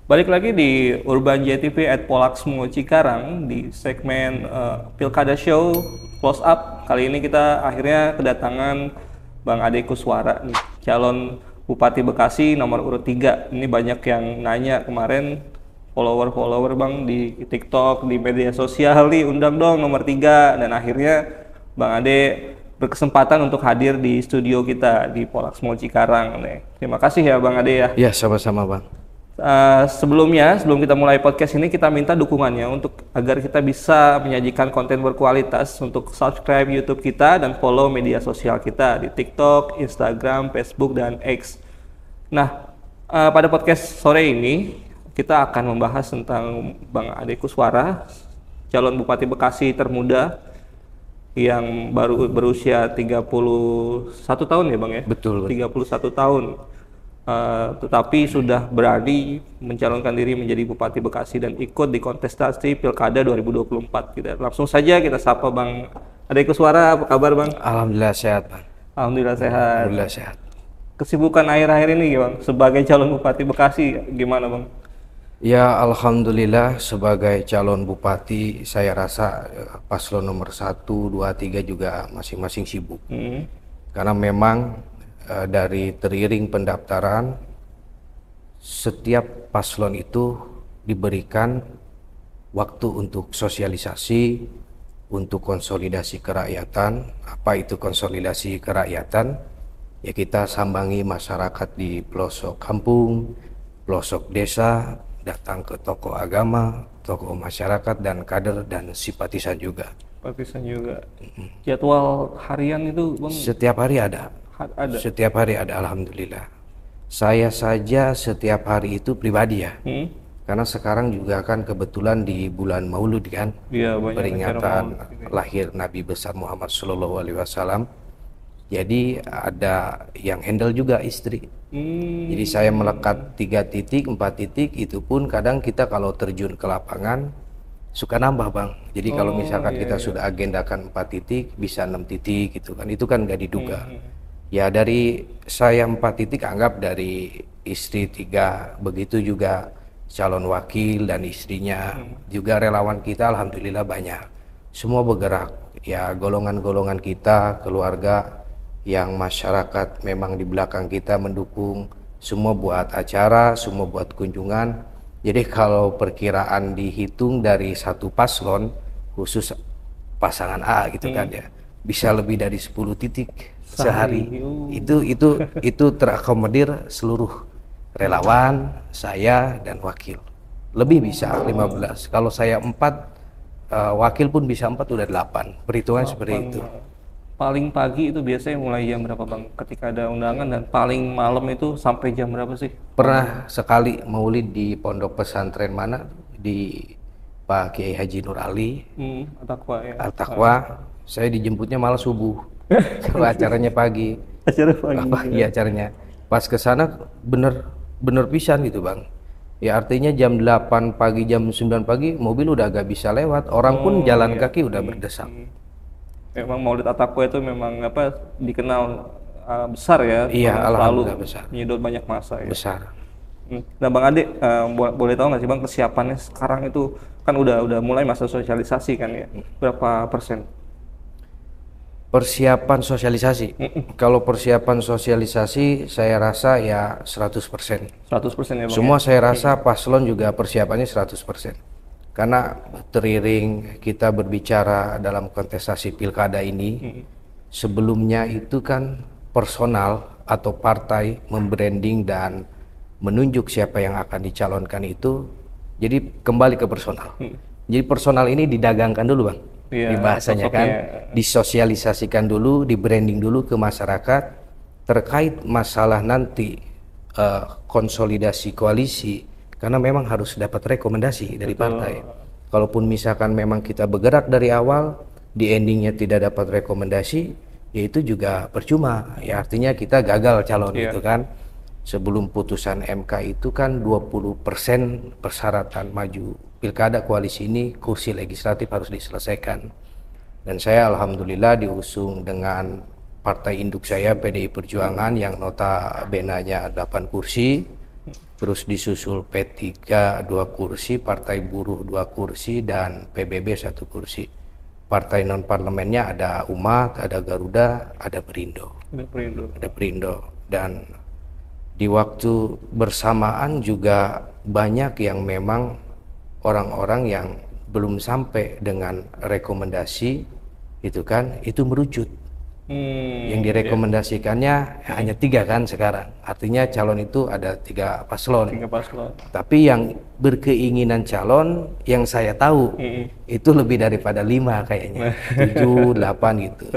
Balik lagi di Urban JTV at Polaksmo Cikarang di segmen Pilkada Show Close Up. Kali ini kita akhirnya kedatangan Bang Ade Kuswara nih, calon Bupati Bekasi nomor urut 3. Ini banyak yang nanya kemarin, follower Bang di TikTok, di media sosial nih, undang dong nomor 3. Dan akhirnya Bang Ade berkesempatan untuk hadir di studio kita di Polaksmo Cikarang nih. Terima kasih ya Bang Ade ya. Ya, sama-sama Bang. Sebelum kita mulai podcast ini, kita minta dukungannya untuk agar kita bisa menyajikan konten berkualitas. Untuk subscribe YouTube kita dan follow media sosial kita di TikTok, Instagram, Facebook, dan X. Nah, pada podcast sore ini kita akan membahas tentang Bang Ade Kuswara, calon Bupati Bekasi termuda yang baru berusia 31 tahun ya Bang ya? Betul. 31 tahun. Tetapi sudah berani mencalonkan diri menjadi Bupati Bekasi dan ikut di kontestasi Pilkada 2024. Langsung saja kita sapa Bang Ade Kuswara. Apa kabar Bang? Alhamdulillah sehat Bang. Alhamdulillah sehat. Alhamdulillah sehat. Kesibukan akhir-akhir ini Bang sebagai calon Bupati Bekasi gimana Bang? Ya, alhamdulillah sebagai calon bupati saya rasa paslon nomor 1, 2, 3 juga masing-masing sibuk. Karena memang dari teriring pendaftaran setiap paslon itu diberikan waktu untuk sosialisasi, untuk konsolidasi kerakyatan. Apa itu konsolidasi kerakyatan? Ya, kita sambangi masyarakat di pelosok kampung, pelosok desa, datang ke tokoh agama, tokoh masyarakat, dan kader dan simpatisan juga. Simpatisan juga. Jadwal harian itu Bang? Setiap hari ada. Setiap hari ada, alhamdulillah. Saya saja setiap hari itu pribadi ya. Karena sekarang juga kan kebetulan di bulan Maulud kan, peringatan lahir Nabi besar Muhammad SAW. Jadi ada yang handle juga istri. Jadi saya melekat 3 titik, 4 titik, itu pun kadang kita kalau terjun ke lapangan suka nambah Bang. Jadi kalau misalkan kita sudah agendakan 4 titik, bisa 6 titik gitu kan. Itu kan nggak diduga. Ya, dari saya 4 titik, anggap dari istri 3, begitu juga calon wakil dan istrinya, juga relawan kita alhamdulillah banyak. Semua bergerak, ya golongan-golongan kita, keluarga, yang masyarakat memang di belakang kita mendukung, semua buat acara, semua buat kunjungan. Jadi kalau perkiraan dihitung dari satu paslon, khusus pasangan A gitu kan ya, bisa lebih dari 10 titik sehari. Itu terakomodir seluruh relawan, saya dan wakil. Lebih bisa 15. Kalau saya 4, wakil pun bisa 4, udah 8. Perhitungan seperti itu. Paling pagi itu biasanya mulai jam berapa Bang ketika ada undangan, dan paling malam itu sampai jam berapa sih? Pernah sekali maulid di pondok pesantren mana, di Pak Kiai Haji Nur Ali Al-Taqwa ya. Al-Taqwa. Saya dijemputnya malah subuh. Kalau acaranya pagi. Acara pagi. Iya, acaranya. Pas ke sana bener pisan gitu Bang. Ya artinya jam 8 pagi, jam 9 pagi mobil udah agak bisa lewat. Orang pun jalan kaki udah berdesak. Memang Maulid At-Taqwa itu memang dikenal besar ya. Iya, alhamdulillah besar. Menyedot banyak masa ya. Besar. Nah Bang Ade, boleh tahu nggak sih Bang kesiapannya sekarang itu, kan udah mulai masa sosialisasi kan ya, berapa persen? Persiapan sosialisasi. Kalau persiapan sosialisasi saya rasa ya 100%. 100% ya Bang. Semua saya rasa paslon juga persiapannya 100%. Karena teriring kita berbicara dalam kontestasi pilkada ini, sebelumnya itu kan personal atau partai membranding dan menunjuk siapa yang akan dicalonkan itu, jadi kembali ke personal. Jadi personal ini didagangkan dulu Bang, di bahasanya kan, disosialisasikan dulu, di branding dulu ke masyarakat terkait masalah nanti konsolidasi koalisi. Karena memang harus dapat rekomendasi dari partai. Kalaupun misalkan memang kita bergerak dari awal, di endingnya tidak dapat rekomendasi, ya itu juga percuma. Ya artinya kita gagal calon gitu kan. Sebelum putusan MK itu kan 20% persyaratan maju pilkada koalisi ini, kursi legislatif harus diselesaikan. Dan saya alhamdulillah diusung dengan partai induk saya PDI Perjuangan yang notabene-nya 8 kursi. Terus disusul P3 2 kursi, Partai Buruh 2 kursi, dan PBB 1 kursi. Partai non parlemennya ada Umat, ada Garuda, ada Perindo. Ada Perindo. Dan di waktu bersamaan juga banyak yang memang orang-orang yang belum sampai dengan rekomendasi itu kan, itu merucut. Yang direkomendasikannya hanya 3 kan sekarang. Artinya calon itu ada 3 paslon. Tapi yang berkeinginan calon yang saya tahu itu lebih daripada 5 kayaknya. 7, 8 gitu.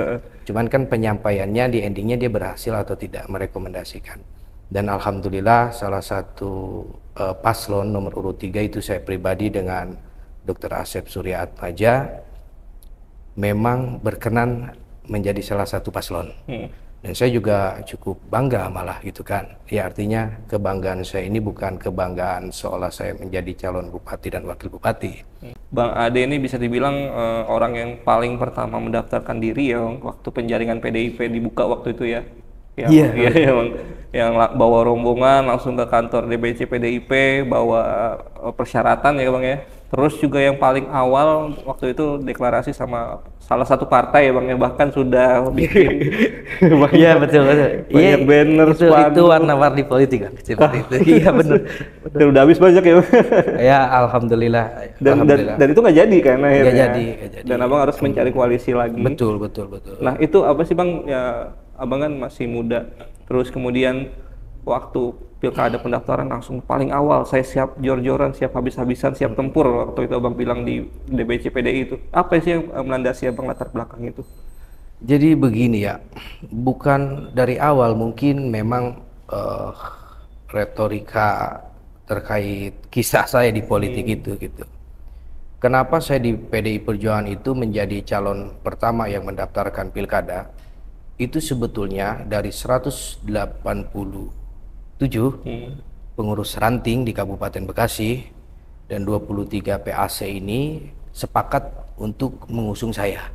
Cuman kan penyampaiannya di endingnya dia berhasil atau tidak merekomendasikan. Dan alhamdulillah salah satu paslon nomor urut 3 itu saya pribadi dengan Dr. Asep Surya Atmaja memang berkenan menjadi salah satu paslon. Dan saya juga cukup bangga malah gitu kan. Ya artinya kebanggaan saya ini bukan kebanggaan seolah saya menjadi calon bupati dan wakil bupati. Bang Ade ini bisa dibilang orang yang paling pertama mendaftarkan diri ya waktu penjaringan PDIP dibuka waktu itu ya. Yang bawa rombongan langsung ke kantor DBC PDIP, bawa persyaratan ya Bang ya. Terus juga yang paling awal waktu itu deklarasi sama salah satu partai ya Bang ya, bahkan sudah bikin iya betul. Banyak banner, itu warna-warni politik kan seperti itu. Iya benar. Dan udah habis banyak ya. Ya alhamdulillah. Dan itu nggak jadi kan akhirnya. Nggak jadi. Dan Abang harus mencari koalisi lagi. Betul. Nah itu apa sih Bang ya, Abang kan masih muda. Terus kemudian waktu pilkada pendaftaran langsung paling awal saya siap jor-joran, siap habis-habisan, siap tempur waktu itu Abang bilang di DBC PDI itu. Apa sih yang melandasi Abang latar belakang itu? Jadi begini ya, bukan dari awal mungkin memang retorika terkait kisah saya di politik itu gitu. Kenapa saya di PDI Perjuangan itu menjadi calon pertama yang mendaftarkan pilkada? Itu sebetulnya dari 187 pengurus ranting di Kabupaten Bekasi dan 23 PAC ini sepakat untuk mengusung saya.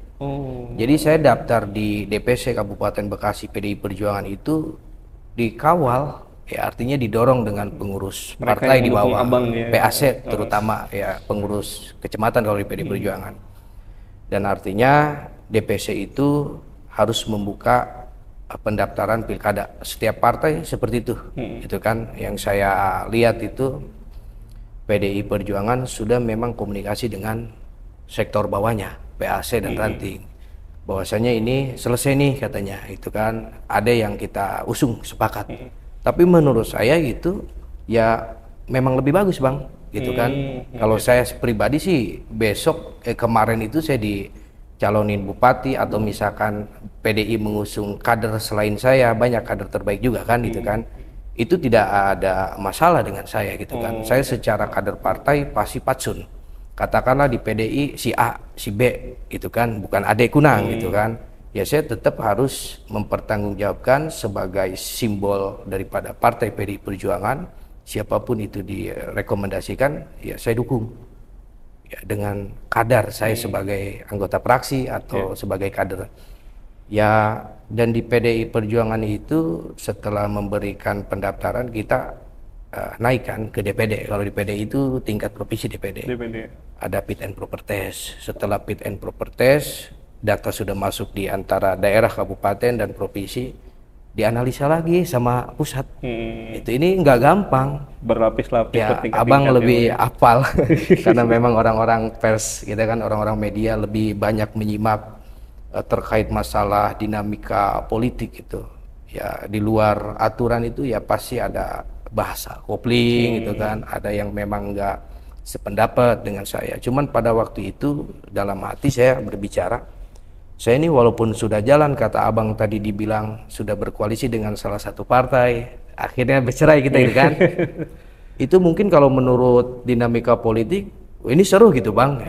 Jadi saya daftar di DPC Kabupaten Bekasi PDI Perjuangan itu dikawal, ya artinya didorong dengan pengurus partai di bawah Abang, ya. PAC terutama ya pengurus kecamatan kalau di PDI Perjuangan. Dan artinya DPC itu harus membuka pendaftaran pilkada. Setiap partai seperti itu. Itu kan yang saya lihat itu PDI Perjuangan sudah memang komunikasi dengan sektor bawahnya, PAC dan ranting. Bahwasanya ini selesai nih katanya. Itu kan ada yang kita usung sepakat. Tapi menurut saya itu ya memang lebih bagus Bang, gitu kan. Kalau saya pribadi sih besok kemarin itu saya dicalonin bupati atau misalkan PDI mengusung kader selain saya, banyak kader terbaik juga kan gitu kan. Itu tidak ada masalah dengan saya gitu kan. Saya secara kader partai pasti patsun. Katakanlah di PDI si A, si B gitu kan, bukan Ade Kunang gitu kan. Ya saya tetap harus mempertanggungjawabkan sebagai simbol daripada partai PDI Perjuangan. Siapapun itu direkomendasikan, ya saya dukung. Ya, dengan kadar saya sebagai anggota praksi atau sebagai kader. Ya, dan di PDI Perjuangan itu setelah memberikan pendaftaran kita naikkan ke DPD. Kalau di PDI itu tingkat provinsi DPD. Ada fit and proper test. Setelah fit and proper test, data sudah masuk di antara daerah, kabupaten dan provinsi, dianalisa lagi sama pusat. Itu ini nggak gampang, berlapis-lapis. Ya, Abang lebih hafal karena memang orang-orang pers, kita kan orang-orang media lebih banyak menyimak terkait masalah dinamika politik itu. Ya di luar aturan itu ya pasti ada bahasa kopling gitu kan, ada yang memang nggak sependapat dengan saya. Cuman pada waktu itu dalam hati saya berbicara, saya ini walaupun sudah jalan, kata Abang tadi dibilang sudah berkoalisi dengan salah satu partai, akhirnya bercerai kita gitu kan. Itu mungkin kalau menurut dinamika politik ini seru gitu Bang.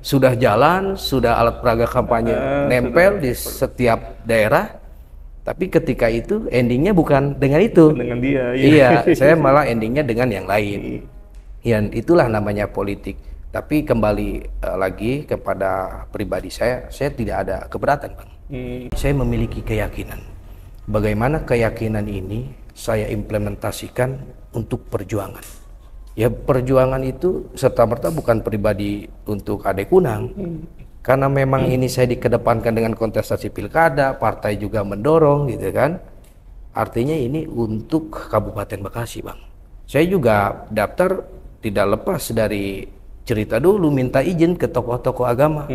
Sudah jalan, sudah alat peraga kampanye nempel di setiap daerah. Tapi ketika itu endingnya bukan dengan itu. Dengan dia. Iya, saya malah endingnya dengan yang lain. Ya itulah namanya politik. Tapi kembali lagi kepada pribadi saya tidak ada keberatan Bang. Saya memiliki keyakinan. Bagaimana keyakinan ini saya implementasikan untuk perjuangan. Ya perjuangan itu serta-merta bukan pribadi untuk Ade Kunang. Karena memang ini saya dikedepankan dengan kontestasi pilkada, partai juga mendorong gitu kan. Artinya ini untuk Kabupaten Bekasi, Bang. Saya juga daftar tidak lepas dari cerita dulu minta izin ke tokoh-tokoh agama,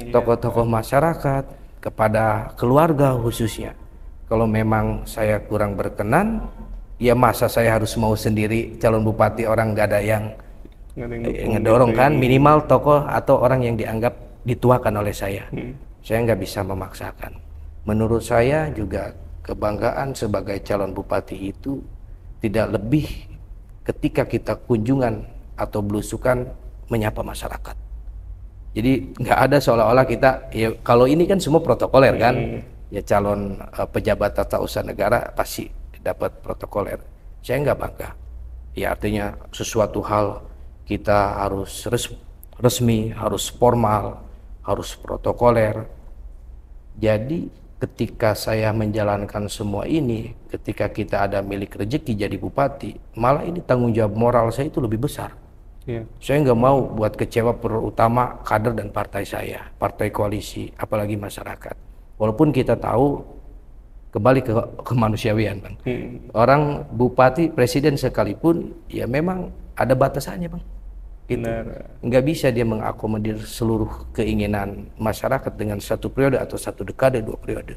tokoh-tokoh masyarakat, kepada keluarga khususnya. Kalau memang saya kurang berkenan, ya masa saya harus mau sendiri calon bupati, orang nggak ada yang ngedorong kan, minimal tokoh atau orang yang dianggap dituakan oleh saya. Saya nggak bisa memaksakan. Menurut saya juga kebanggaan sebagai calon bupati itu tidak lebih ketika kita kunjungan atau belusukan menyapa masyarakat. Jadi nggak ada seolah-olah kita, ya kalau ini kan semua protokoler kan, ya calon pejabat tata usaha negara pasti dapat protokoler. Saya nggak bangga. Ya artinya sesuatu hal kita harus resmi, harus formal, harus protokoler. Jadi ketika saya menjalankan semua ini, ketika kita ada milik rezeki jadi bupati, malah ini tanggung jawab moral saya itu lebih besar. Saya nggak mau buat kecewa terutama kader dan partai saya, partai koalisi, apalagi masyarakat. Walaupun kita tahu kembali ke kemanusiawian, Bang. Orang bupati, presiden sekalipun, ya memang ada batasannya, Bang. Gitu. Nggak bisa dia mengakomodir seluruh keinginan masyarakat dengan satu periode atau satu dekade, 2 periode.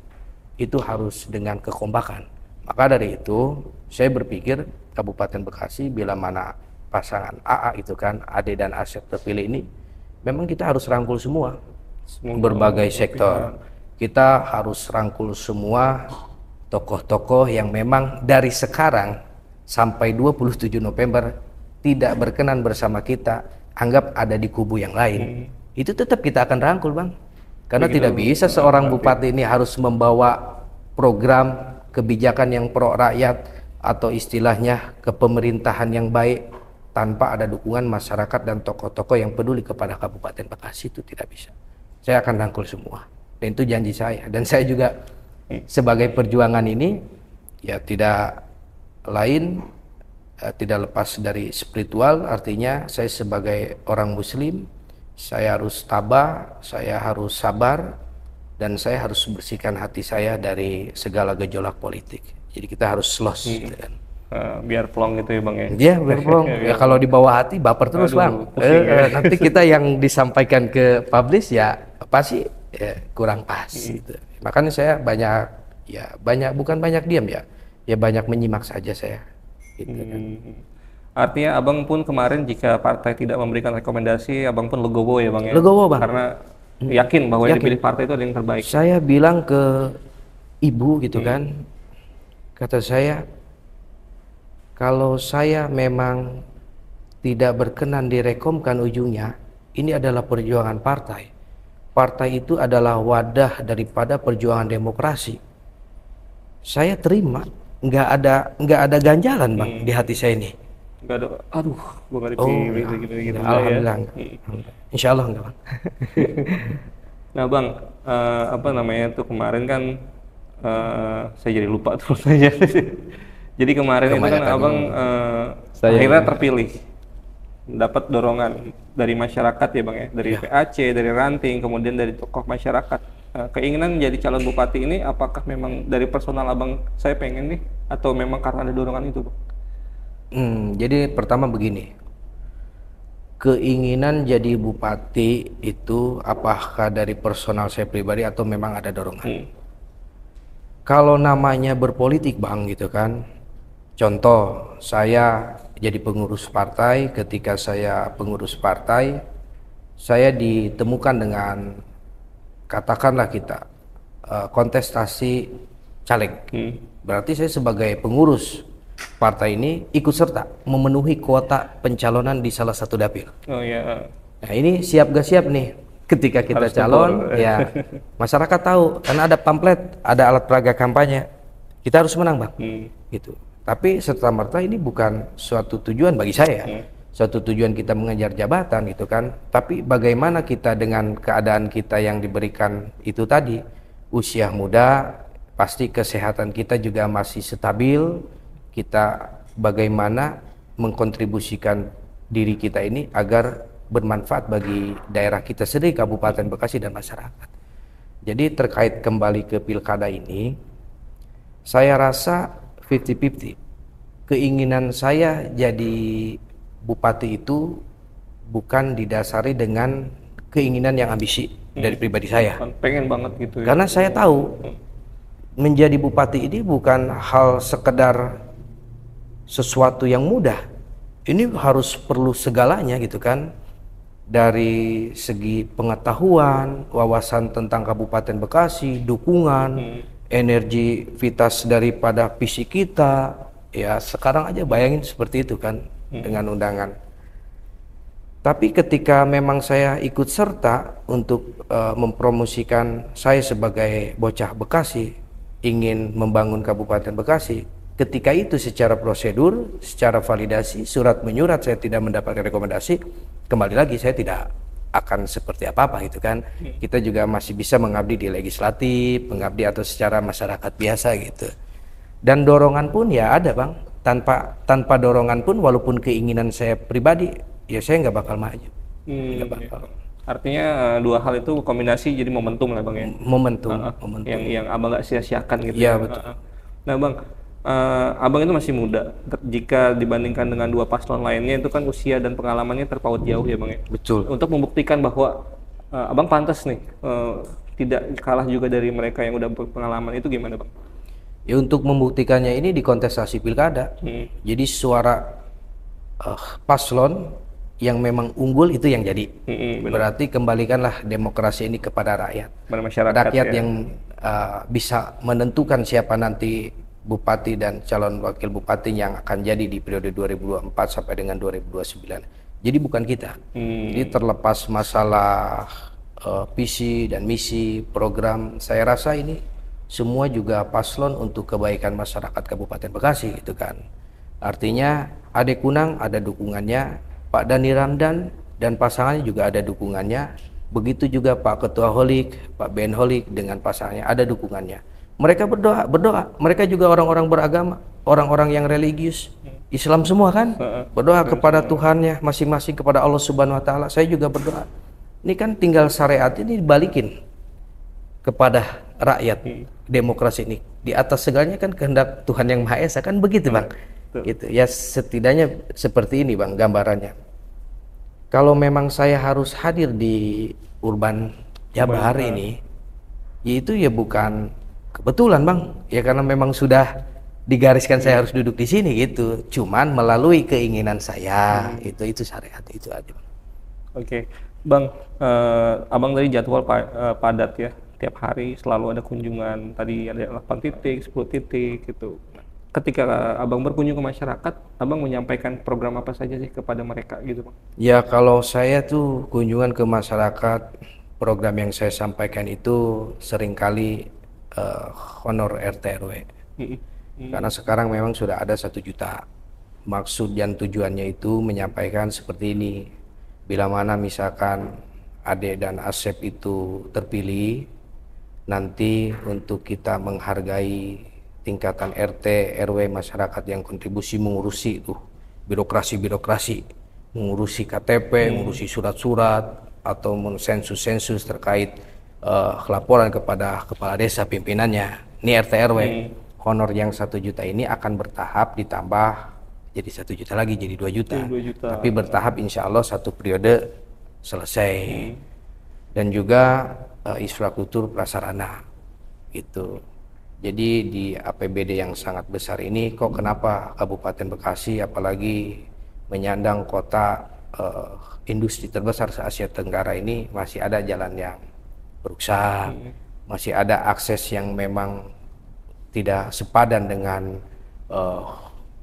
Itu harus dengan kekompakan. Maka dari itu, saya berpikir Kabupaten Bekasi bila mana pasangan AA itu kan, Ade dan Asep terpilih ini, memang kita harus rangkul semua berbagai sektor. Kita harus rangkul semua tokoh-tokoh yang memang dari sekarang sampai 27 November tidak berkenan bersama kita, anggap ada di kubu yang lain. Itu tetap kita akan rangkul, Bang. Karena tidak bisa seorang bupati ini harus membawa program kebijakan yang pro rakyat atau istilahnya kepemerintahan yang baik tanpa ada dukungan masyarakat dan tokoh-tokoh yang peduli kepada Kabupaten Bekasi. Itu tidak bisa. Saya akan rangkul semua. Dan itu janji saya. Dan saya juga sebagai perjuangan ini ya tidak lain, tidak lepas dari spiritual. Artinya saya sebagai orang muslim, saya harus tabah, saya harus sabar, dan saya harus bersihkan hati saya dari segala gejolak politik. Jadi kita harus los gitu kan. Biar plong gitu ya, Bang ya. Iya, biar plong. Ya kalau di bawah hati baper terus, Bang. Nanti kita yang disampaikan ke publish ya pasti ya, kurang pas gitu. Makanya saya bukan banyak diam ya. Ya banyak menyimak saja saya. Gitu, kan. Artinya Abang pun kemarin jika partai tidak memberikan rekomendasi, Abang pun legowo ya, Bang ya. Legowo, Bang. Karena yakin bahwa yang dipilih partai itu ada yang terbaik. Saya bilang ke ibu gitu kan. Kata saya, kalau saya memang tidak berkenan direkomkan ujungnya, ini adalah perjuangan partai. Partai itu adalah wadah daripada perjuangan demokrasi. Saya terima, nggak ada ganjalan, Bang, di hati saya ini. Nggak ada, aduh, gue nggak dipilih gitu. Alhamdulillah. Insya Allah enggak, Bang. Nah, Bang, apa namanya tuh kemarin kan, saya jadi lupa terus aja. Jadi kemarin itu kan Abang akhirnya terpilih, dapat dorongan dari masyarakat ya, Bang ya, dari PAC, dari ranting, kemudian dari tokoh masyarakat. Keinginan menjadi calon bupati ini apakah memang dari personal Abang, saya pengen nih, atau memang karena ada dorongan itu, Bang? Jadi pertama begini, keinginan jadi bupati itu apakah dari personal saya pribadi atau memang ada dorongan? Kalau namanya berpolitik, Bang, gitu kan. Contoh, saya jadi pengurus partai. Ketika saya pengurus partai, saya ditemukan dengan, katakanlah kita kontestasi caleg. Berarti saya sebagai pengurus partai ini ikut serta memenuhi kuota pencalonan di salah satu dapil. Nah ini siap gak siap nih, ketika kita harus calon ya masyarakat tahu, karena ada pamflet, ada alat peraga kampanye, kita harus menang, Bang. Gitu. Tapi serta-merta ini bukan suatu tujuan bagi saya. Suatu tujuan kita mengejar jabatan gitu kan. Tapi bagaimana kita dengan keadaan kita yang diberikan itu tadi, usia muda, pasti kesehatan kita juga masih stabil, kita bagaimana mengkontribusikan diri kita ini agar bermanfaat bagi daerah kita sendiri, Kabupaten Bekasi dan masyarakat. Jadi terkait kembali ke pilkada ini, saya rasa 50-50. Keinginan saya jadi bupati itu bukan didasari dengan keinginan yang ambisi dari pribadi saya. Pengen banget gitu ya. Karena saya tahu menjadi bupati ini bukan hal sekedar sesuatu yang mudah. Ini harus perlu segalanya gitu kan. Dari segi pengetahuan, wawasan tentang Kabupaten Bekasi, dukungan, energivitas daripada visi kita. Ya sekarang aja bayangin seperti itu kan dengan undangan. Tapi ketika memang saya ikut serta untuk mempromosikan saya sebagai bocah Bekasi, ingin membangun Kabupaten Bekasi, ketika itu secara prosedur, secara validasi, surat menyurat saya tidak mendapatkan rekomendasi, kembali lagi saya tidak akan seperti apa-apa gitu kan. Kita juga masih bisa mengabdi di legislatif, mengabdi atau secara masyarakat biasa gitu. Dan dorongan pun ya ada Bang, tanpa dorongan pun walaupun keinginan saya pribadi, ya saya nggak bakal maju. Nggak bakal. Artinya dua hal itu kombinasi jadi momentum lah Bang ya. Momentum. Yang Abang nggak sia-siakan gitu. Iya betul. Nah Bang, Abang itu masih muda. Jika dibandingkan dengan dua paslon lainnya itu kan usia dan pengalamannya terpaut jauh ya Bang ya. Betul. Untuk membuktikan bahwa Abang pantas nih tidak kalah juga dari mereka yang udah berpengalaman, itu gimana Bang? Ya untuk membuktikannya ini di kontestasi pilkada. Jadi suara paslon yang memang unggul itu yang jadi. Berarti kembalikanlah demokrasi ini kepada rakyat. Rakyat ya, yang bisa menentukan siapa nanti bupati dan calon wakil bupati yang akan jadi di periode 2024 sampai dengan 2029. Jadi bukan kita. Jadi terlepas masalah visi dan misi program, saya rasa ini semua juga paslon untuk kebaikan masyarakat Kabupaten Bekasi gitu kan. Artinya Ade Kunang ada dukungannya, Pak Dhani Ramdan dan pasangannya juga ada dukungannya. Begitu juga Pak Ketua Holik, Pak Ben Holik dengan pasangannya ada dukungannya. Mereka berdoa. Mereka juga orang-orang beragama, orang-orang yang religius, Islam semua kan. Berdoa kepada Tuhannya masing-masing, kepada Allah Subhanahu Wa Taala. Saya juga berdoa. Ini kan tinggal syariat ini dibalikin kepada rakyat. Demokrasi ini di atas segalanya kan kehendak Tuhan yang Maha Esa kan begitu Bang. Gitu ya, setidaknya seperti ini Bang gambarannya. Kalau memang saya harus hadir di Urban Jabar ini, yaitu ya bukan kebetulan Bang, ya karena memang sudah digariskan saya harus duduk di sini gitu. Cuman melalui keinginan saya, itu syariat itu aja Bang. Oke. Bang, Abang tadi jadwal padat ya. Tiap hari selalu ada kunjungan, tadi ada 8 titik, 10 titik gitu. Ketika Abang berkunjung ke masyarakat, Abang menyampaikan program apa saja sih kepada mereka gitu Bang? Ya kalau saya tuh kunjungan ke masyarakat, program yang saya sampaikan itu seringkali honor RT RW. Karena sekarang memang sudah ada 1 juta. Maksud dan tujuannya itu menyampaikan seperti ini. Bila mana misalkan Ade dan Asep itu terpilih, nanti untuk kita menghargai tingkatan RT, RW, masyarakat yang kontribusi mengurusi itu birokrasi, mengurusi KTP, mengurusi surat-surat atau sensus-sensus terkait laporan kepada kepala desa pimpinannya. Ini RT RW. Honor yang 1 juta ini akan bertahap ditambah jadi 1 juta lagi jadi 2 juta. 2 juta. Tapi bertahap insya Allah 1 periode selesai. Dan juga infrastruktur prasarana gitu. Jadi di APBD yang sangat besar ini kok kenapa Kabupaten Bekasi apalagi menyandang kota industri terbesar se-Asia Tenggara ini masih ada jalan yang rusak, masih ada akses yang memang tidak sepadan dengan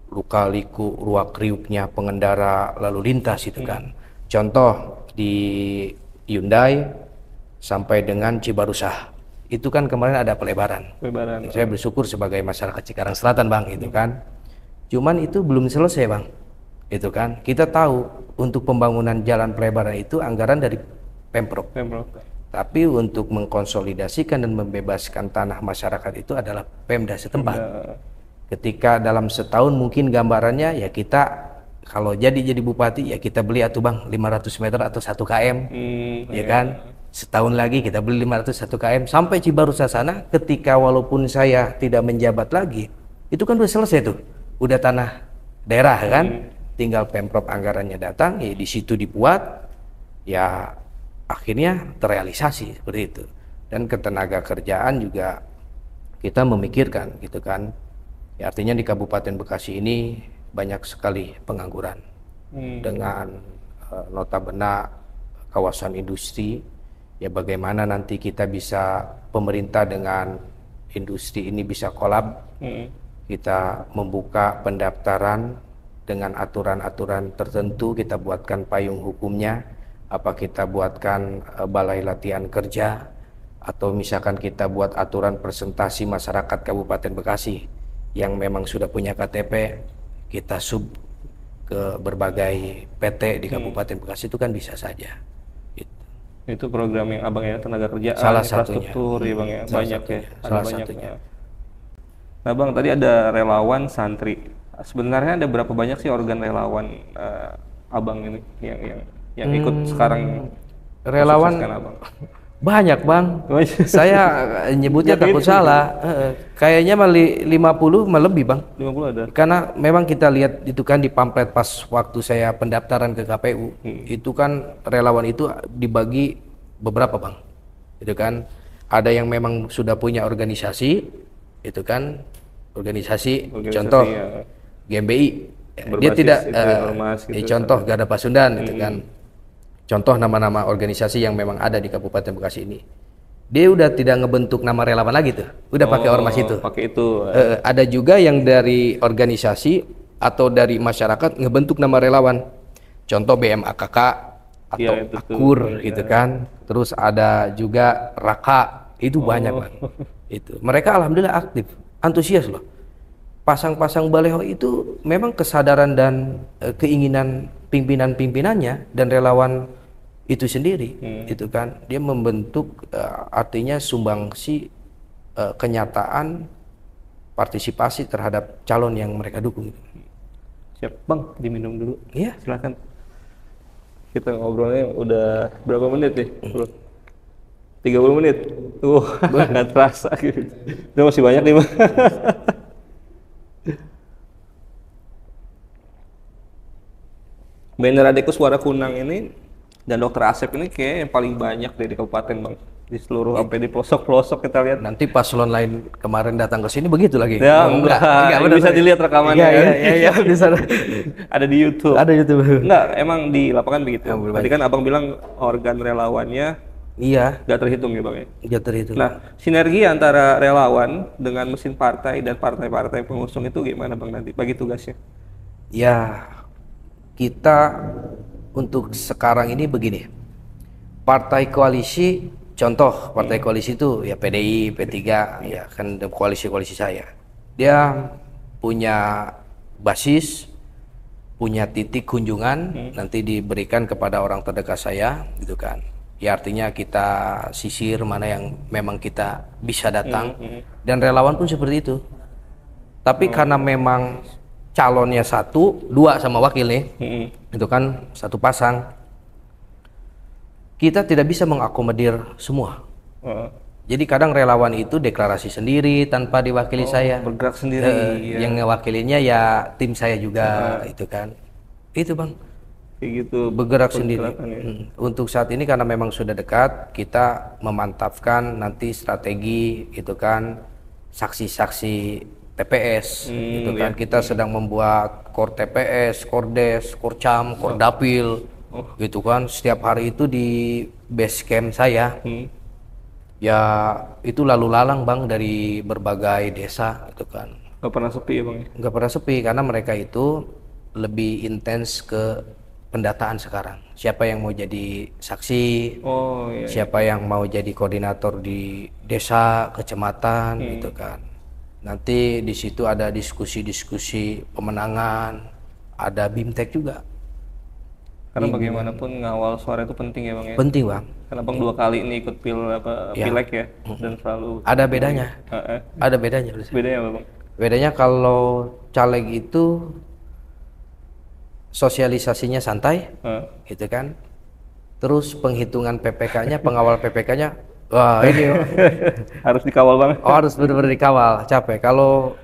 luka-liku, ruak-riuknya pengendara lalu lintas itu kan. Contoh di Hyundai sampai dengan Cibarusah itu kan kemarin ada pelebaran. Saya bersyukur sebagai masyarakat Cikarang Selatan Bang itu kan. Cuman itu belum selesai Bang. Itu kan kita tahu untuk pembangunan jalan pelebaran itu anggaran dari Pemprov. Tapi untuk mengkonsolidasikan dan membebaskan tanah masyarakat itu adalah Pemda setempat. Ketika dalam setahun mungkin gambarannya ya kita kalau jadi bupati ya kita beli atuh Bang 500 meter atau 1 km, ya kan? Setahun lagi kita beli 500 1 km sampai Cibarusah sana. Ketika walaupun saya tidak menjabat lagi, itu kan udah selesai tuh, udah tanah daerah kan, tinggal Pemprov anggarannya datang, ya di situ dibuat, ya akhirnya terrealisasi seperti itu. Dan ketenaga kerjaan juga kita memikirkan gitu kan, ya artinya di Kabupaten Bekasi ini banyak sekali pengangguran dengan notabene kawasan industri. Ya bagaimana nanti kita bisa, pemerintah dengan industri ini bisa kolab, kita membuka pendaftaran dengan aturan-aturan tertentu, kita buatkan payung hukumnya, apa kita buatkan balai latihan kerja, atau misalkan kita buat aturan presentasi masyarakat Kabupaten Bekasi yang memang sudah punya KTP, kita sub ke berbagai PT di Kabupaten Bekasi, itu kan bisa saja. Itu program yang Abang ya, tenaga kerjaan, salah infrastruktur ya Bang ya, banyak ya, ada banyak ya. Nah Bang, tadi ada relawan santri. Sebenarnya ada berapa banyak sih organ relawan Abang ini yang ikut sekarang? Relawan banyak Bang. Saya nyebutnya takut salah. Kayaknya 50 lebih Bang. 50 ada. Karena memang kita lihat itu kan di pamflet pas waktu saya pendaftaran ke KPU, itu kan relawan itu dibagi beberapa Bang. Itu kan ada yang memang sudah punya organisasi, itu kan organisasi contoh ya. GMBI. Dia tidak gitu, contoh Garda Pasundan itu kan. Contoh nama-nama organisasi yang memang ada di Kabupaten Bekasi ini. Dia udah tidak ngebentuk nama relawan lagi tuh. Udah pakai ormas itu. Pakai itu. Ada juga yang dari organisasi atau dari masyarakat ngebentuk nama relawan. Contoh BMAKK atau AKUR gitu kan. Terus ada juga Raka. Itu banyak Bang. Itu. Mereka alhamdulillah aktif, antusias loh. Pasang-pasang baleho itu memang kesadaran dan keinginan pimpinan-pimpinannya dan relawan itu sendiri, itu kan dia membentuk artinya sumbangsi kenyataan partisipasi terhadap calon yang mereka dukung. Siap Bang, diminum dulu. Iya, silakan. Kita ngobrolnya udah berapa menit nih? 30 menit. Nggak terasa gitu. Itu masih banyak nih Bang. Banner Adekku Suara Kunang ini dan Dokter Asep ini kayak yang paling banyak dari kabupaten Bang, di seluruh sampai di pelosok-pelosok kita lihat. Nanti paslon lain kemarin datang ke sini begitu lagi. Ya, enggak bisa dilihat rekamannya. Iya, bisa. Ada di YouTube. Ada YouTube. Enggak, emang di lapangan begitu. Tadi kan Abang bilang organ relawannya nggak terhitung ya Bang ya? Nggak terhitung. Nah, sinergi antara relawan dengan mesin partai dan partai-partai pengusung itu gimana Bang nanti bagi tugasnya? Ya, kita untuk sekarang ini begini, partai koalisi, contoh partai koalisi itu ya PDI, P3 ya kan koalisi saya, dia punya basis, punya titik kunjungan, nanti diberikan kepada orang terdekat saya gitu kan, ya artinya kita sisir mana yang memang kita bisa datang, dan relawan pun seperti itu. Tapi karena memang calonnya 1, 2 sama wakil nih, itu kan satu pasang, kita tidak bisa mengakomodir semua. Jadi kadang relawan itu deklarasi sendiri tanpa diwakili saya, bergerak sendiri. Yang ngewakilinya ya tim saya juga, itu kan, itu Bang, kayak gitu, bergerak sendiri. Untuk saat ini karena memang sudah dekat, kita memantapkan nanti strategi, itu kan, saksi-saksi TPS, gitu kan. Kita sedang membuat Kor TPS, Kordes, Korcam, Kordapil, gitu kan. Setiap hari itu di base camp saya, ya itu lalu lalang Bang dari berbagai desa, gitu kan. Gak pernah sepi ya Bang? Gak pernah sepi karena mereka itu lebih intens ke pendataan sekarang. Siapa yang mau jadi saksi, siapa yang mau jadi koordinator di desa, kecamatan, gitu kan. Nanti di situ ada diskusi-diskusi pemenangan, ada BIMTEK juga. Karena bagaimanapun ngawal suara itu penting ya Bang ya? Penting Bang. Karena Bang 2 kali ini ikut pileg ya, dan selalu ada bedanya. Ada bedanya. Bedanya apa Bang? Bedanya kalau caleg itu sosialisasinya santai, gitu kan. Terus penghitungan PPK-nya, pengawal PPK-nya, wah ini harus dikawal banget. Oh, harus benar-benar dikawal, capek. Kalau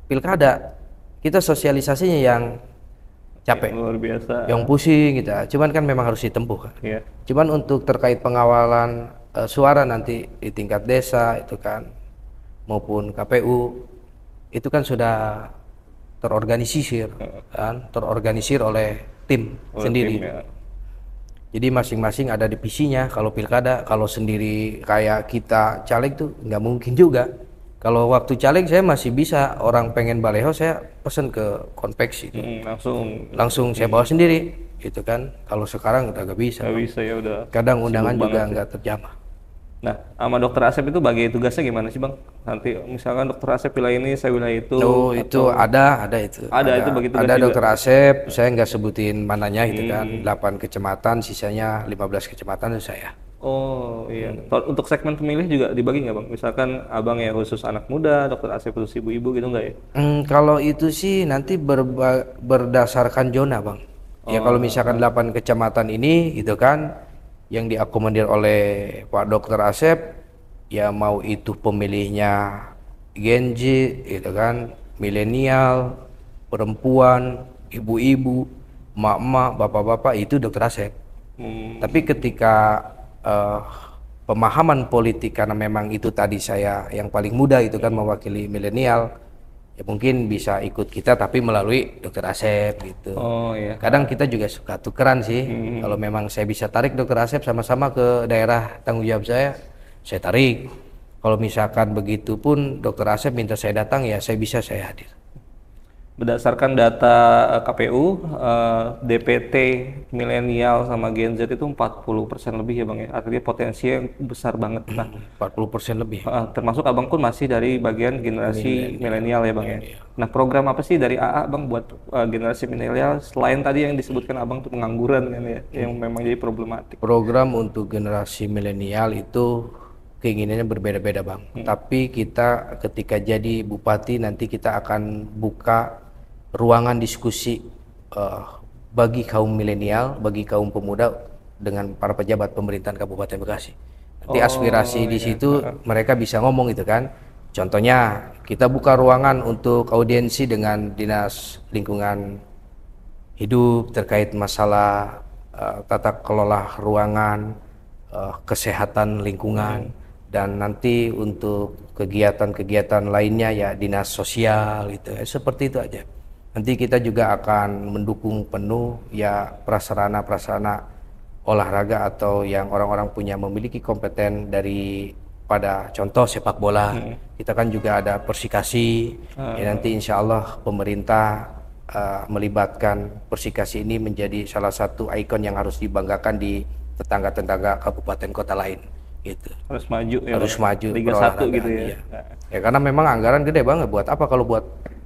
pilkada, kita sosialisasinya yang capek, luar biasa, yang pusing gitu. Cuman kan memang harus ditempuh kan. Yeah. Cuman untuk terkait pengawalan suara nanti di tingkat desa itu kan, maupun KPU, itu kan sudah terorganisir kan, terorganisir oleh tim sendiri. Tim, ya. Jadi masing-masing ada divisinya. Kalau pilkada, kalau sendiri kayak kita caleg tuh nggak mungkin juga. Kalau waktu caleg saya masih bisa, orang pengen baleho saya pesen ke konveksi, langsung saya bawa sendiri, gitu kan. Kalau sekarang udah nggak bisa. Nggak bisa ya udah. Kadang undangan juga nggak terjamah. Nah, sama dokter Asep itu bagi tugasnya gimana sih Bang? Nanti misalkan dokter Asep wilayah ini, saya wilayah itu. Oh, itu ada itu. Ada itu bagi tugas. Ada dokter Asep, saya nggak sebutin mananya itu kan, 8 kecamatan, sisanya 15 kecamatan itu saya. Oh iya. Untuk segmen pemilih juga dibagi nggak Bang? Misalkan Abang yang khusus anak muda, dokter Asep khusus ibu-ibu gitu nggak ya? Kalau itu sih nanti berdasarkan zona Bang. Ya kalau misalkan 8 kecamatan ini gitu kan, yang diakomodir oleh Pak Dokter Asep, ya mau itu pemilihnya Gen Z gitu kan, milenial, perempuan, ibu-ibu, emak-emak, bapak-bapak, itu Dokter Asep. Tapi ketika pemahaman politik, karena memang itu tadi saya yang paling muda itu kan mewakili milenial, ya mungkin bisa ikut kita tapi melalui Dokter Asep gitu. Oh iya. Kadang kita juga suka tukeran sih. Kalau memang saya bisa tarik Dokter Asep sama-sama ke daerah tanggung jawab saya tarik. Kalau misalkan begitu pun Dokter Asep minta saya datang, ya saya hadir. Berdasarkan data KPU, DPT milenial sama Gen Z itu 40% lebih ya Bang ya. Artinya potensi yang besar banget. Nah, 40% lebih. Termasuk Abang pun masih dari bagian generasi milenial ya Bang ya. Nah, program apa sih dari AA Bang buat generasi milenial selain tadi yang disebutkan Abang tuh pengangguran kan ya, yang memang jadi problematik. Program untuk generasi milenial itu keinginannya berbeda-beda Bang. Tapi kita ketika jadi bupati nanti kita akan buka ruangan diskusi bagi kaum milenial, bagi kaum pemuda dengan para pejabat pemerintahan Kabupaten Bekasi. Nanti aspirasi di situ mereka bisa ngomong gitu kan. Contohnya kita buka ruangan untuk audiensi dengan Dinas Lingkungan Hidup terkait masalah tata kelola ruangan, kesehatan lingkungan, dan nanti untuk kegiatan-kegiatan lainnya ya Dinas Sosial gitu. Seperti itu aja. Nanti kita juga akan mendukung penuh ya prasarana olahraga atau yang orang-orang punya memiliki kompeten dari pada contoh sepak bola. Kita kan juga ada Persikasi. Ya nanti insya Allah pemerintah melibatkan Persikasi ini menjadi salah satu ikon yang harus dibanggakan di tetangga-tetangga kabupaten kota lain. Gitu. Harus maju ya. Harus maju. Liga 1 gitu ya. Iya. Ya karena memang anggaran gede banget. Buat apa kalau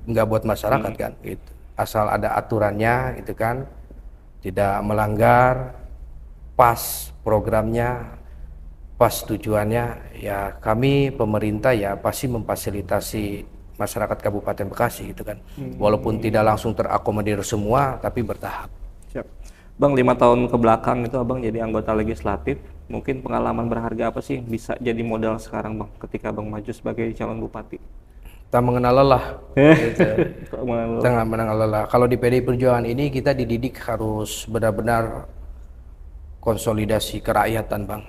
nggak buat masyarakat kan gitu. Asal ada aturannya gitu kan, tidak melanggar, pas programnya, pas tujuannya, ya kami pemerintah ya pasti memfasilitasi masyarakat Kabupaten Bekasi gitu kan. Walaupun tidak langsung terakomodir semua tapi bertahap. Siap. Bang, 5 tahun ke belakang itu Abang jadi anggota legislatif, mungkin pengalaman berharga apa sih bisa jadi modal sekarang Bang ketika Abang maju sebagai calon bupati? Tak mengenal lelah. Gitu. Tak mengenal lelah. Kalau di PDI Perjuangan ini kita dididik harus benar-benar konsolidasi kerakyatan Bang.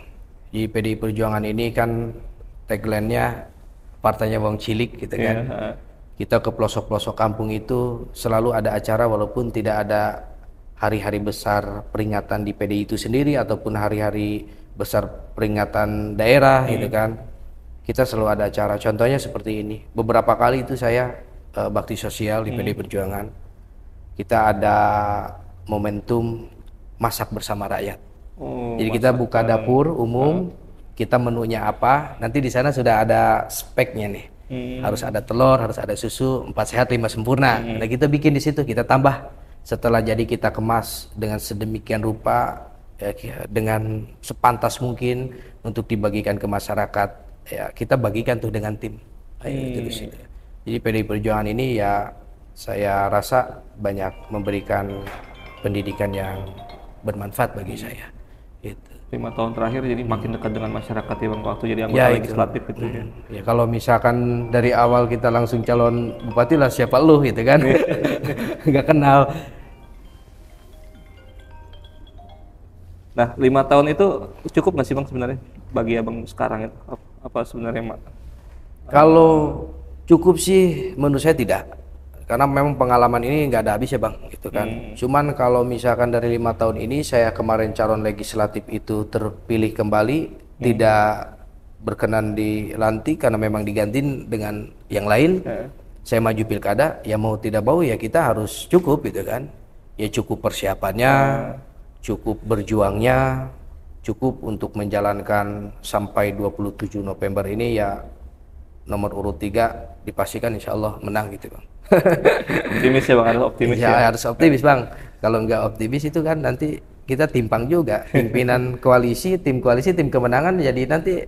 Di PDI Perjuangan ini kan tagline-nya partainya Wong Cilik gitu kan. Kita ke pelosok-pelosok kampung itu selalu ada acara walaupun tidak ada hari-hari besar peringatan di PDI itu sendiri ataupun hari-hari besar peringatan daerah gitu kan. Kita selalu ada acara, contohnya seperti ini. Beberapa kali itu saya bakti sosial di PDI Perjuangan. Kita ada momentum masak bersama rakyat. Jadi kita buka dapur umum, kita menunya apa, nanti di sana sudah ada speknya nih. Harus ada telur, harus ada susu, 4 sehat 5 sempurna. Nah kita bikin di situ, kita tambah. Setelah jadi kita kemas dengan sedemikian rupa, ya, dengan sepantas mungkin untuk dibagikan ke masyarakat. Ya kita bagikan tuh dengan tim. Itu di situ. Jadi PDI Perjuangan ini ya saya rasa banyak memberikan pendidikan yang bermanfaat bagi saya. Gitu. 5 tahun terakhir jadi makin dekat dengan masyarakat ya Bang, waktu jadi anggota legislatif gitu ya. Ya kalau misalkan dari awal kita langsung calon bupati lah siapa lu gitu kan. Nggak kenal. Nah 5 tahun itu cukup nggak sih Bang sebenarnya bagi Abang sekarang itu? Apa sebenarnya Mak? Kalau cukup sih menurut saya tidak. Karena memang pengalaman ini nggak ada habis ya Bang, gitu kan. Cuman kalau misalkan dari 5 tahun ini saya kemarin calon legislatif itu terpilih kembali, tidak berkenan dilantik karena memang digantiin dengan yang lain. Saya maju pilkada, ya mau tidak mau ya kita harus cukup gitu kan. Ya cukup persiapannya, cukup berjuangnya, cukup untuk menjalankan sampai 27 November ini ya nomor urut 3 dipastikan insya Allah menang gitu Bang. Optimis ya Bang, harus optimis ya. Harus optimis Bang. Kalau nggak optimis itu kan nanti kita timpang juga. Pimpinan koalisi, tim kemenangan jadi nanti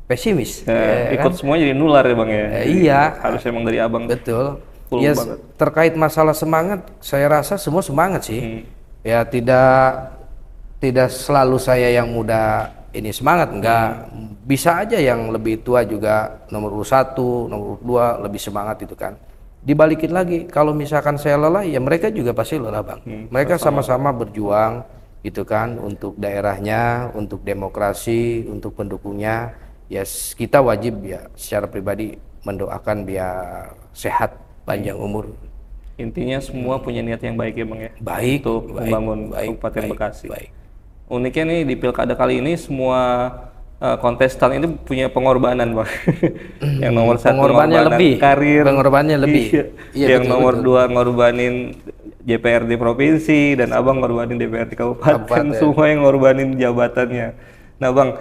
pesimis. Ikut kan? Semua jadi nular ya Bang ya. Iya. Harus emang dari Abang. Betul. Ya terkait masalah semangat, saya rasa semua semangat sih. Ya tidak selalu saya yang muda ini semangat, enggak. Bisa aja yang lebih tua juga nomor urut 1, nomor urut 2 lebih semangat itu kan. Dibalikin lagi, kalau misalkan saya lelah, ya mereka juga pasti lelah Bang. Mereka sama-sama berjuang gitu kan, untuk daerahnya, untuk demokrasi, untuk pendukungnya. Ya kita wajib ya secara pribadi mendoakan biar sehat, panjang umur. Intinya semua punya niat yang baik ya Bang ya. Baik. Untuk membangun Kabupaten Bekasi. Baik. Uniknya nih di pilkada kali ini semua kontestan ini punya pengorbanan Bang. Yang nomor 1 pengorbanannya lebih, karir, pengorbanannya lebih. Iya, yang betul, nomor 2 ngorbanin DPRD provinsi dan Abang ngorbanin DPRD kabupaten. Semua yang ngorbanin jabatannya. Nah Bang,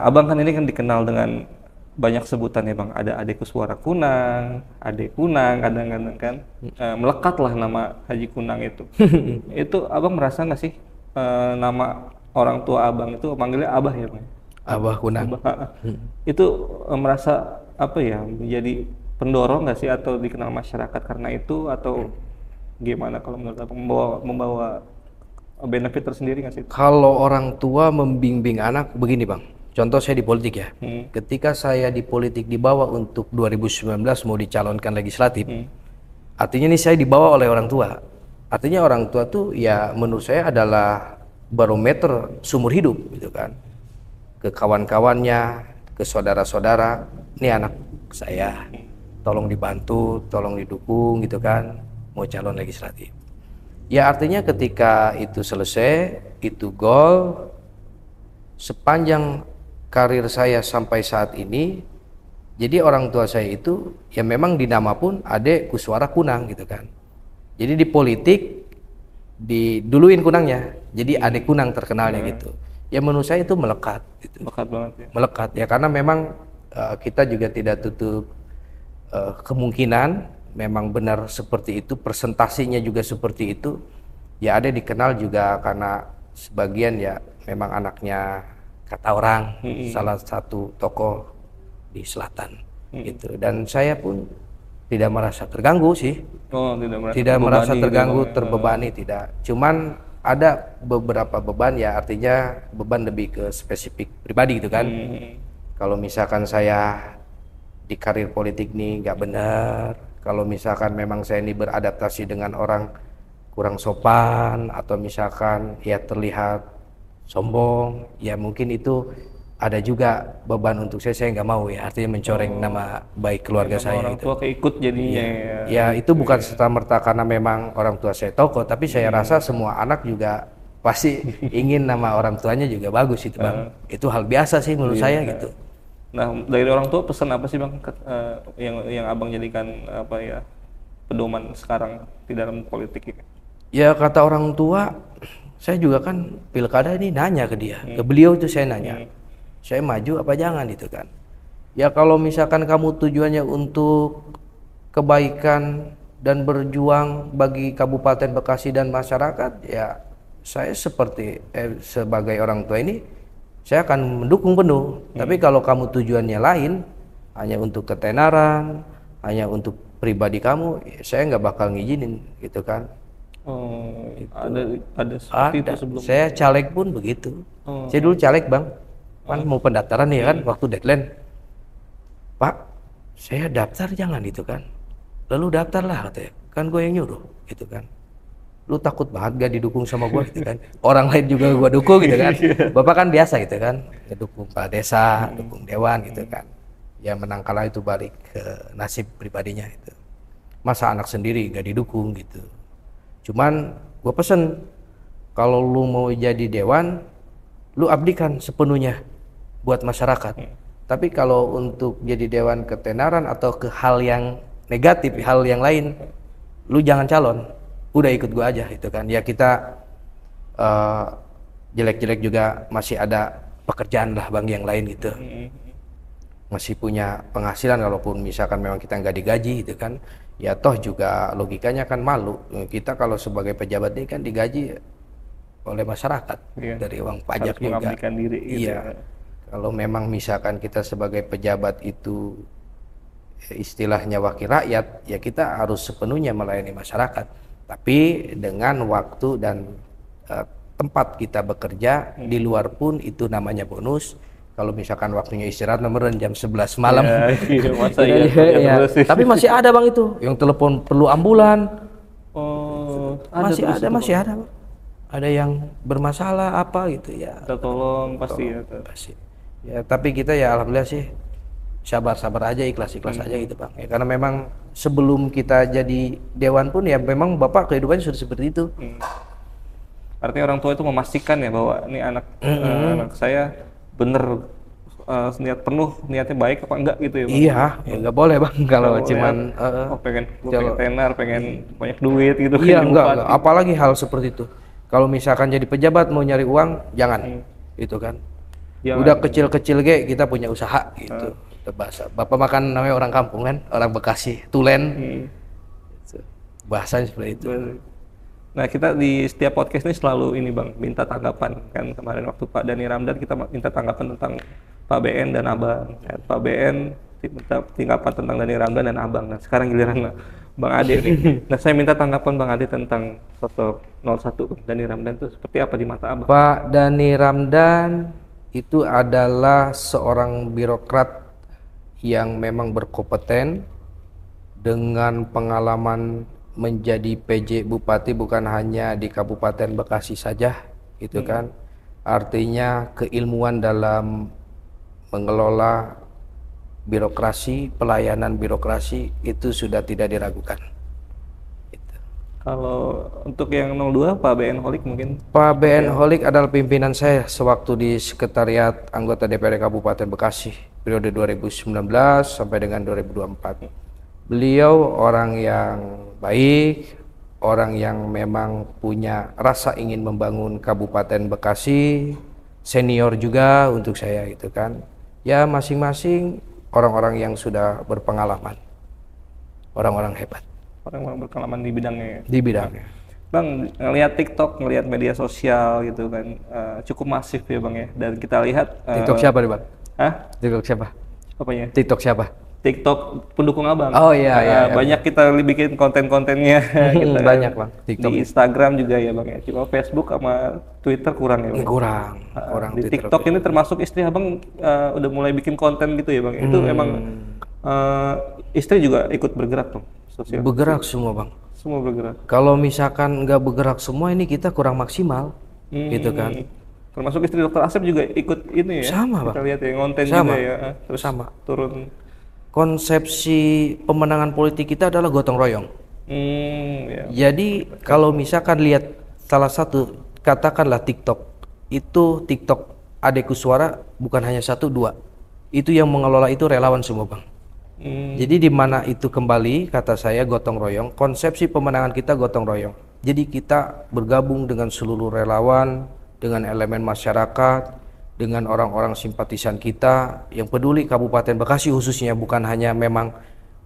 Abang kan ini kan dikenal dengan banyak sebutan ya Bang. Ada Ade Kuswara Kunang, Ade Kunang kadang-kadang kan. Melekat lah nama Haji Kunang itu. Itu Abang merasa nggak sih nama orang tua Abang itu manggilnya Abah ya Bang? Abah Kunang. Itu merasa apa ya, menjadi pendorong nggak sih atau dikenal masyarakat karena itu atau gimana kalau menurut Abang membawa benefit tersendiri nggak sih? Kalau orang tua membimbing anak begini Bang, contoh saya di politik ya. Ketika saya di politik dibawa untuk 2019 mau dicalonkan legislatif, artinya ini saya dibawa oleh orang tua. Artinya orang tua tuh ya menurut saya adalah barometer seumur hidup gitu kan. Ke kawan-kawannya, ke saudara-saudara, ini anak saya, tolong dibantu, tolong didukung gitu kan, mau calon legislatif. Ya artinya ketika itu selesai, itu goal, sepanjang karir saya sampai saat ini, jadi orang tua saya itu ya memang dinama pun Ade Kuswara Kunang gitu kan. Jadi di politik diduluin Kunangnya, jadi Ade Kunang terkenalnya gitu. Ya menurut saya itu melekat gitu. Melekat banget ya. Melekat ya karena memang kita juga tidak tutup kemungkinan memang benar seperti itu, presentasinya juga seperti itu. Ya ada dikenal juga karena sebagian ya memang anaknya kata orang salah satu tokoh di selatan gitu. Dan saya pun tidak merasa terganggu sih. Tidak merasa terganggu, terbebani tidak. Cuman ada beberapa beban ya, artinya beban lebih ke spesifik pribadi gitu kan. Kalau misalkan saya di karir politik nih nggak benar, kalau misalkan memang saya ini beradaptasi dengan orang kurang sopan atau misalkan ya terlihat sombong, ya mungkin itu ada juga beban untuk saya nggak mau ya, artinya mencoreng nama baik keluarga saya. Orang gitu. Tua keikut jadinya ya itu bukan serta-merta karena memang orang tua saya tokoh, tapi saya rasa semua anak juga pasti ingin nama orang tuanya juga bagus itu Bang. Itu hal biasa sih menurut saya gitu. Nah dari orang tua pesan apa sih Bang yang Abang jadikan apa ya pedoman sekarang di dalam politik ini? Ya kata orang tua, saya juga kan pilkada ini nanya ke dia, ke beliau itu saya nanya. Saya maju apa jangan itu kan. Ya kalau misalkan kamu tujuannya untuk kebaikan dan berjuang bagi Kabupaten Bekasi dan masyarakat, ya saya seperti sebagai orang tua ini saya akan mendukung penuh. Tapi kalau kamu tujuannya lain, hanya untuk ketenaran, hanya untuk pribadi kamu, saya nggak bakal ngizinin gitu kan. Oh, ada seperti itu sebelum. Saya caleg pun begitu. Saya dulu caleg bang, kan mau pendaftaran ya kan, waktu deadline, Pak, saya daftar jangan gitu kan. Lalu daftarlah katanya, kan gue yang nyuruh gitu kan. Lu takut banget gak didukung sama gue gitu kan. Orang lain juga gue dukung gitu kan. Bapak kan biasa gitu kan, dukung kepala desa, dukung dewan gitu kan. Ya menang kalah itu balik ke nasib pribadinya itu. Masa anak sendiri gak didukung gitu. Cuman gue pesen, kalau lu mau jadi dewan, lu abdikan sepenuhnya buat masyarakat. Tapi kalau untuk jadi dewan ketenaran atau ke hal yang negatif, hal yang lain, lu jangan calon. Udah ikut gua aja gitu kan. Ya kita jelek-jelek juga masih ada pekerjaan lah bang yang lain gitu. Masih punya penghasilan, kalaupun misalkan memang kita nggak digaji gitu kan. Ya toh juga logikanya kan malu. Kita kalau sebagai pejabat ini kan digaji oleh masyarakat dari uang pajak juga. Mengabdikan diri gitu. Iya. Kalau memang misalkan kita sebagai pejabat itu istilahnya wakil rakyat, ya kita harus sepenuhnya melayani masyarakat. Tapi dengan waktu dan tempat kita bekerja di luar pun itu namanya bonus. Kalau misalkan waktunya istirahat beneran jam 11 malam. Tapi masih ada bang itu yang telepon perlu ambulan. Masih ada bang. Ada yang bermasalah apa gitu ya. Kita tolong pasti ya. Pasti. Ya tapi kita ya alhamdulillah sih sabar-sabar aja, ikhlas aja gitu bang. Ya, karena memang sebelum kita jadi dewan pun ya memang bapak kehidupannya sudah seperti itu. Artinya orang tua itu memastikan ya bahwa ini anak saya bener niat penuh, niatnya baik apa enggak gitu ya bang? Iya, ya nggak boleh bang kalau cuman pengen tenar, pengen banyak duit gitu. Iya enggak, apalagi hal seperti itu. Kalau misalkan jadi pejabat mau nyari uang, jangan itu kan. Udah kecil-kecil kita punya usaha gitu. Bahasa bapak makan namanya orang kampung kan, orang Bekasi, tulen. Bahasanya seperti itu. Nah kita di setiap podcast ini selalu ini bang, minta tanggapan kan. Kemarin waktu Pak Dhani Ramdan kita minta tanggapan tentang Pak BN dan Abang. Pak BN minta tanggapan tentang Dhani Ramdan dan Abang. Nah sekarang giliran Bang Ade nih. Nah saya minta tanggapan Bang Ade tentang sosok 01 Dhani Ramdan itu seperti apa di mata Abang? Pak Dhani Ramdan itu adalah seorang birokrat yang memang berkompeten dengan pengalaman menjadi PJ Bupati bukan hanya di Kabupaten Bekasi saja gitu kan. Artinya keilmuan dalam mengelola birokrasi, pelayanan birokrasi itu sudah tidak diragukan. Gitu. Kalau untuk yang 02 Pak BN Holik mungkin? Pak BN Holik adalah pimpinan saya sewaktu di Sekretariat Anggota DPRD Kabupaten Bekasi periode 2019 sampai dengan 2024. Beliau orang yang baik, orang yang memang punya rasa ingin membangun Kabupaten Bekasi, senior juga untuk saya gitu kan. Ya masing-masing orang-orang yang sudah berpengalaman, orang-orang hebat. Orang-orang berpengalaman di bidangnya. Di bidangnya. Bang, ngelihat TikTok, ngelihat media sosial gitu kan, cukup masif ya bang ya. Dan kita lihat. TikTok siapa nih bang? Hah? TikTok siapa? Apanya? TikTok siapa? TikTok pendukung abang. Oh iya. Banyak kita bikin konten-kontennya. Kita banyak bang. TikTok. Di Instagram juga ya bang ya. Cuma Facebook sama Twitter kurang ya bang. Kurang. Di TikTok ini termasuk istri abang udah mulai bikin konten gitu ya bang. Itu emang istri juga ikut bergerak tuh sosial. Bergerak semua bang. Semua bergerak. Kalau misalkan nggak bergerak semua ini kita kurang maksimal, gitu kan. Termasuk istri Dokter Asep juga ikut ini ya. Sama kita bang. Lihat ya konten sama. juga ya. Terus sama. Turun. Konsepsi pemenangan politik kita adalah gotong royong. Ya. Jadi kalau misalkan lihat salah satu katakanlah TikTok, itu TikTok Adekku Suara bukan hanya 1, 2. Itu yang mengelola itu relawan semua bang. Jadi di mana itu kembali kata saya gotong royong. Konsepsi pemenangan kita gotong royong. Jadi kita bergabung dengan seluruh relawan, dengan elemen masyarakat, dengan orang-orang simpatisan kita yang peduli Kabupaten Bekasi khususnya, bukan hanya memang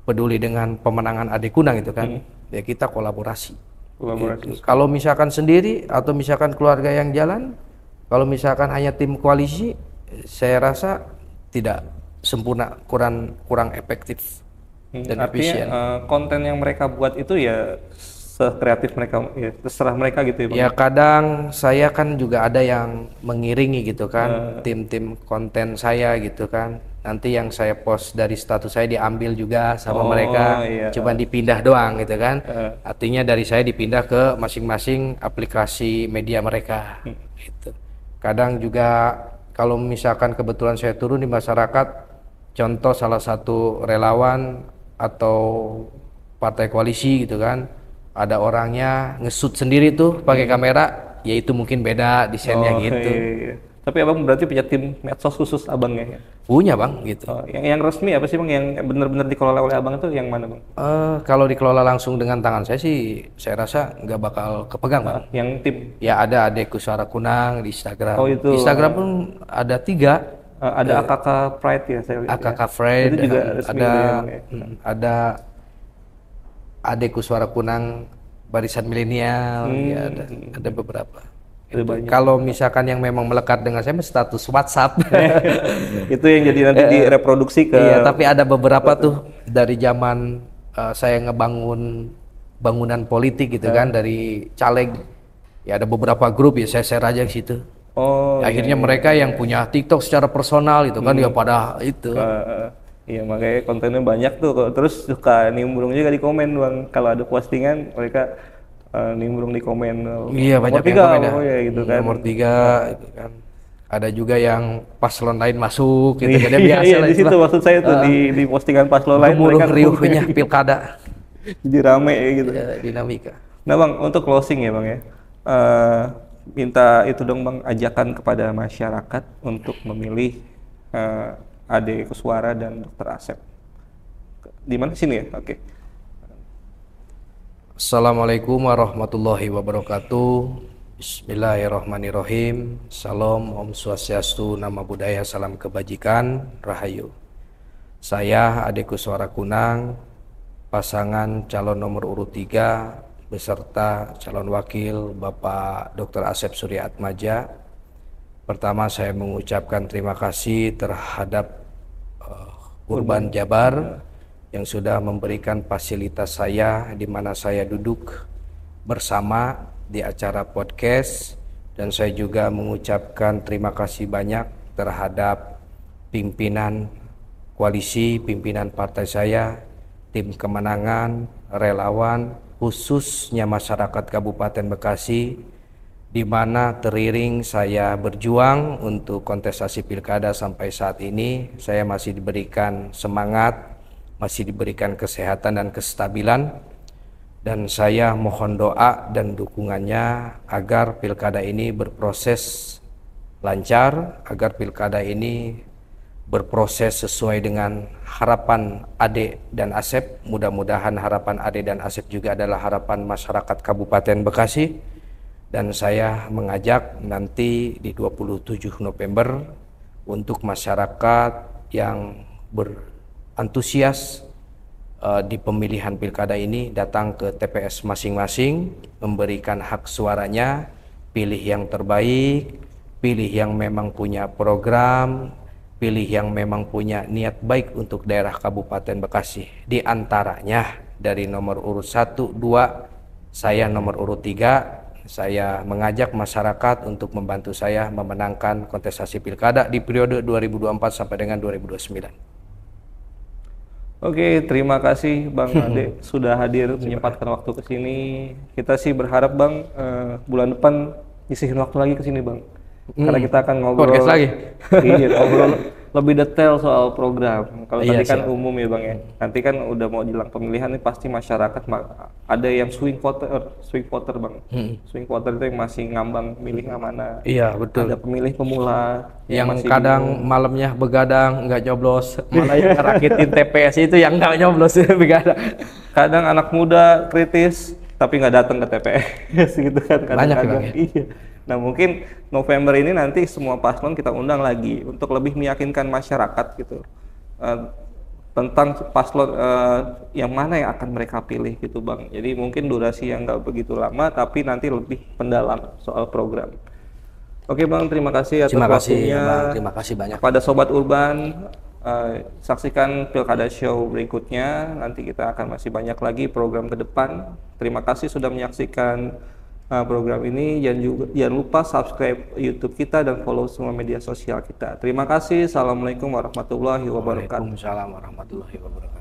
peduli dengan pemenangan Ade Kunang itu kan. Ya kita kolaborasi. Gitu. Kalau misalkan sendiri atau misalkan keluarga yang jalan, kalau misalkan hanya tim koalisi, saya rasa tidak sempurna, kurang efektif dan artinya, efisien. Konten yang mereka buat itu ya sekreatif mereka, ya terserah mereka gitu ya Bang? Ya kadang saya kan juga ada yang mengiringi gitu kan, tim-tim konten saya gitu kan. Nanti yang saya post dari status saya diambil juga sama mereka, cuma dipindah doang gitu kan. Artinya dari saya dipindah ke masing-masing aplikasi media mereka gitu. Kadang juga kalau misalkan kebetulan saya turun di masyarakat, contoh salah satu relawan atau partai koalisi gitu kan, ada orangnya nge-shoot sendiri tuh pakai kamera, ya itu mungkin beda desainnya gitu. Iya. Tapi abang berarti punya tim medsos khusus abangnya ya? Punya bang, gitu. Yang resmi apa sih bang, yang benar-benar dikelola oleh abang itu yang mana bang? Kalau dikelola langsung dengan tangan saya sih, saya rasa nggak bakal kepegang bang. Yang tim? Ya ada Adekku Suara Kunang di Instagram. Itu. Instagram pun ada 3. Ada AKK Pride ya saya lihat. AKK Pride. Itu juga resmi ada Adekku Suara Kunang Barisan Milenial, ya ada beberapa. Kalau misalkan yang memang melekat dengan saya status WhatsApp. Itu yang jadi nanti direproduksi ke. Iya, tapi ada beberapa tuh dari zaman saya ngebangun bangunan politik gitu kan, dari caleg. Ya ada beberapa grup ya saya share aja ke situ. Akhirnya mereka yang punya TikTok secara personal gitu kan, ya pada itu. Iya, makanya kontennya banyak tuh. Terus suka nimbrung juga di komen bang. Kalau ada postingan mereka nimbrung di komen. Iya, banyak yang komen ya gitu kan. Nomor 3 gitu kan. Ada juga yang paslon lain masuk gitu. Jadi biasa iya, di situ maksud saya tuh di postingan paslon lain mereka riuhnya pilkada. Jadi rame ya gitu. Ya, dinamika. Nah bang, untuk closing ya bang ya. Minta itu dong bang, ajakan kepada masyarakat untuk memilih Ade Kuswara dan Dr. Asep. Di mana sini ya? Oke. Assalamualaikum warahmatullahi wabarakatuh. Bismillahirrahmanirrahim. Salam, Om Swastiastu, Nama Budaya, Salam Kebajikan, Rahayu. Saya Ade Kuswara Kunang, pasangan calon nomor urut 3 beserta calon wakil Bapak Dr. Asep Surya Atmaja. Pertama saya mengucapkan terima kasih terhadap Urban Jabar yang sudah memberikan fasilitas saya di mana saya duduk bersama di acara podcast, dan saya juga mengucapkan terima kasih banyak terhadap pimpinan koalisi, pimpinan partai saya, tim kemenangan, relawan, khususnya masyarakat Kabupaten Bekasi, di mana teriring saya berjuang untuk kontestasi pilkada sampai saat ini. Saya masih diberikan semangat, masih diberikan kesehatan dan kestabilan, dan saya mohon doa dan dukungannya agar pilkada ini berproses lancar, agar pilkada ini berproses sesuai dengan harapan Ade dan Asep. Mudah-mudahan harapan Ade dan Asep juga adalah harapan masyarakat Kabupaten Bekasi. Dan saya mengajak nanti di 27 November untuk masyarakat yang berantusias di pemilihan pilkada ini datang ke TPS masing-masing, memberikan hak suaranya, pilih yang terbaik, pilih yang memang punya program, pilih yang memang punya niat baik untuk daerah Kabupaten Bekasi. Di antaranya dari nomor urut 1, 2, saya nomor urut 3. Saya mengajak masyarakat untuk membantu saya memenangkan kontestasi pilkada di periode 2024 sampai dengan 2029. Oke, terima kasih Bang Ade sudah hadir menyempatkan waktu ke sini. Kita sih berharap Bang bulan depan nyisihin waktu lagi ke sini Bang. Karena kita akan ngobrol podcast lagi. Iya, ngobrol lebih detail soal program. Kalau tadi kan siap. umum ya Bang ya. Nanti kan udah mau jelang pemilihan nih, pasti masyarakat ada yang swing voter Bang. Swing voter itu yang masih ngambang milih yang mana. Iya, betul. Ada pemilih pemula yang kadang malamnya begadang nggak nyoblos, malah yang ngerakitin TPS itu yang nggak nyoblos begadang. Kadang anak muda kritis tapi nggak datang ke TPS gitu kan. Banyak ya. Iya. Nah mungkin November ini nanti semua paslon kita undang lagi untuk lebih meyakinkan masyarakat gitu tentang paslon yang mana yang akan mereka pilih gitu Bang. Jadi mungkin durasi yang nggak begitu lama tapi nanti lebih mendalam soal program. Oke Bang, terima kasih atas waktunya. Terima kasih banyak. Pada Sobat Urban, Saksikan Pilkada Show berikutnya. Nanti kita akan masih banyak lagi program ke depan. Terima kasih sudah menyaksikan program ini. Jangan lupa subscribe YouTube kita dan follow semua media sosial kita. Terima kasih. Assalamualaikum warahmatullahi wabarakatuh. Waalaikumsalam warahmatullahi wabarakatuh.